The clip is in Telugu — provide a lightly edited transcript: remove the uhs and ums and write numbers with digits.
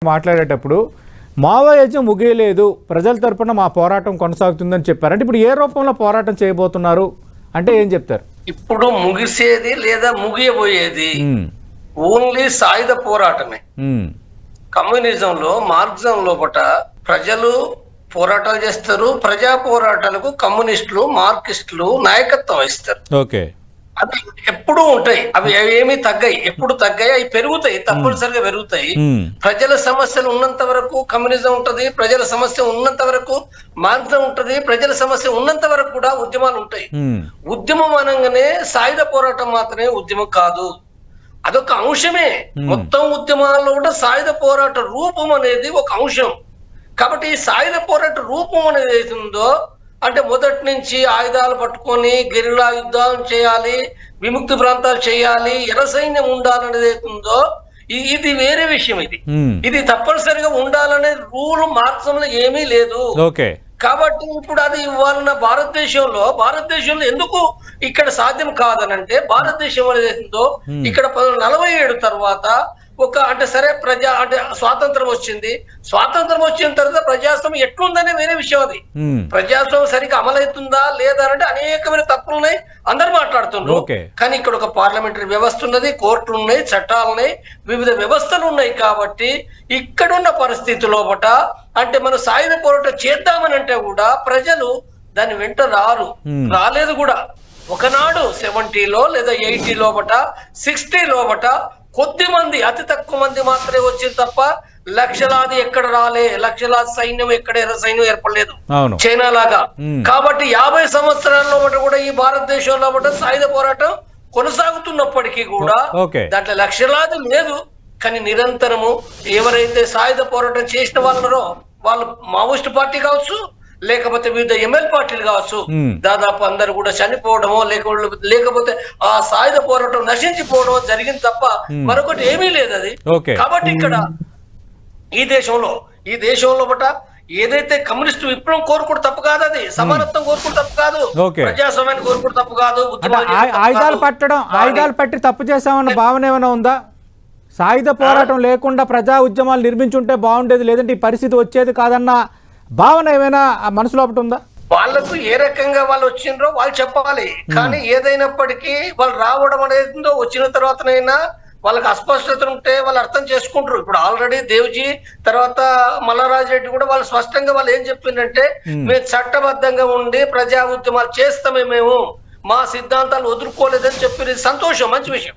మాట్లాడేటప్పుడు మావోయిజం ముగియలేదు, ప్రజల తరపున మా పోరాటం కొనసాగుతుందని చెప్పారు. అంటే ఇప్పుడు ఏ రూపంలో పోరాటం చేయబోతున్నారు అంటే ఏం చెప్తారు? ఇప్పుడు ముగిసేది లేదా ముగియబోయేది ఓన్లీ సాయుధ పోరాటమే. కమ్యూనిజంలో మార్క్సిజం లోపట ప్రజలు పోరాటాలు చేస్తారు. ప్రజా పోరాటాలకు కమ్యూనిస్టులు మార్క్సిస్టులు నాయకత్వం వహిస్తారు. ఓకే, అవి ఎప్పుడూ ఉంటాయి. అవి ఏమి తగ్గాయి, ఎప్పుడు తగ్గాయి, అవి పెరుగుతాయి, తప్పనిసరిగా పెరుగుతాయి. ప్రజల సమస్యలు ఉన్నంత వరకు కమ్యూనిజం ఉంటది, ప్రజల సమస్య ఉన్నంత వరకు మార్క్సిజం ఉంటది, ప్రజల సమస్య ఉన్నంత వరకు కూడా ఉద్యమాలు ఉంటాయి. ఉద్యమం అనగానే సాయుధ పోరాటం మాత్రమే ఉద్యమం కాదు, అదొక అంశమే. మొత్తం ఉద్యమాల్లో కూడా సాయుధ పోరాట రూపం అనేది ఒక అంశం. కాబట్టి ఈ సాయుధ పోరాట రూపం అనేది ఏతుందో అంటే మొదటి నుంచి ఆయుధాలు పట్టుకొని గెరిలా యుద్ధాలు చేయాలి, విముక్తి ప్రాంతాలు చేయాలి, ఎర్ర సైన్యం ఉండాలనేది ఉందో ఇది వేరే విషయం. ఇది తప్పనిసరిగా ఉండాలనే రూల్ మార్క్సిజంలో ఏమీ లేదు. కాబట్టి ఇప్పుడు అది ఇవ్వాలన్న భారతదేశంలో ఎందుకు ఇక్కడ సాధ్యం కాదనంటే భారతదేశం అనేది ఉందో ఇక్కడ 1947 తర్వాత అంటే సరే స్వాతంత్రం వచ్చింది. స్వాతంత్రం వచ్చిన తర్వాత ప్రజాస్వామ్యం ఎట్లుందనే వేరే విషయం. అది ప్రజాస్వామ్యం సరిగ్గా అమలవుతుందా లేదా అంటే అనేకమైన తప్పులు ఉన్నాయి, అందరు మాట్లాడుతున్నారు. కానీ ఇక్కడ ఒక పార్లమెంటరీ వ్యవస్థ ఉన్నది, కోర్టులు ఉన్నాయి, చట్టాలు ఉన్నాయి, వివిధ వ్యవస్థలు ఉన్నాయి. కాబట్టి ఇక్కడున్న పరిస్థితుల్లో అంటే మనం సాయుధ పోరాటం చేద్దామని అంటే కూడా ప్రజలు దాని వెంట రాలేదు కూడా. ఒకనాడు 70లో లేదా 80 లోపట 60 లోపట కొద్ది మంది, అతి తక్కువ మంది మాత్రమే వచ్చింది తప్ప లక్షలాది ఎక్కడ రాలే. లక్షలాది సైన్యం ఎక్కడ ఎర్ర సైన్యం ఏర్పడలేదు చైనా లాగా. కాబట్టి 50 సంవత్సరాల్లో కూడా ఈ భారతదేశంలో సాయుధ పోరాటం కొనసాగుతున్నప్పటికీ కూడా దాంట్లో లక్షలాది లేదు. కానీ నిరంతరము ఎవరైతే సాయుధ పోరాటం చేసిన వాళ్ళరో వాళ్ళు మావోయిస్ట్ పార్టీ కావచ్చు, లేకపోతే వివిధ ఎంఎల్ పార్టీలు కావచ్చు, దాదాపు అందరు కూడా చనిపోవడమో లేకపోతే ఆ సాయుధ పోరాటం నశించిపోవడమో జరిగింది తప్ప మరొకటి ఏమీ లేదు అది. కాబట్టి ఇక్కడ ఈ దేశంలో ఏదైతే కమ్యూనిస్ట్ విప్లవం కోరుకుంటే తప్పు కాదు, అది సమానత్వం కోరుకుంటే తప్పు కాదు, ప్రజాస్వామ్యాన్ని కోరుకుంటే తప్పు కాదు. ఆయుధాలు పట్టి తప్పు చేశామన్న భావన ఏమైనా ఉందా? సాయుధ పోరాటం లేకుండా ప్రజా ఉద్యమాలు నిర్మించుంటే బాగుండేది, లేదంటే ఈ పరిస్థితి వచ్చేది కాదన్న భావన ఏమైనా మనసులో ఒకటి ఉందా? వాళ్ళకు ఏ రకంగా వాళ్ళు వచ్చిండ్రో వాళ్ళు చెప్పాలి. కానీ ఏదైనప్పటికీ వాళ్ళు రావడం అనేది వచ్చిన తర్వాతనైనా వాళ్ళకి అస్పష్టత ఉంటే వాళ్ళు అర్థం చేసుకుంటారు. ఇప్పుడు ఆల్రెడీ దేవ్జీ తర్వాత మల్లారాజ్ రెడ్డి కూడా వాళ్ళు స్పష్టంగా వాళ్ళు ఏం చెప్పిందంటే మేము చట్టబద్ధంగా ఉండి ప్రజా ఉద్యమాలు చేస్తామే, మేము మా సిద్ధాంతాలు వదులుకోలేదని చెప్పింది. సంతోషం, మంచి విషయం.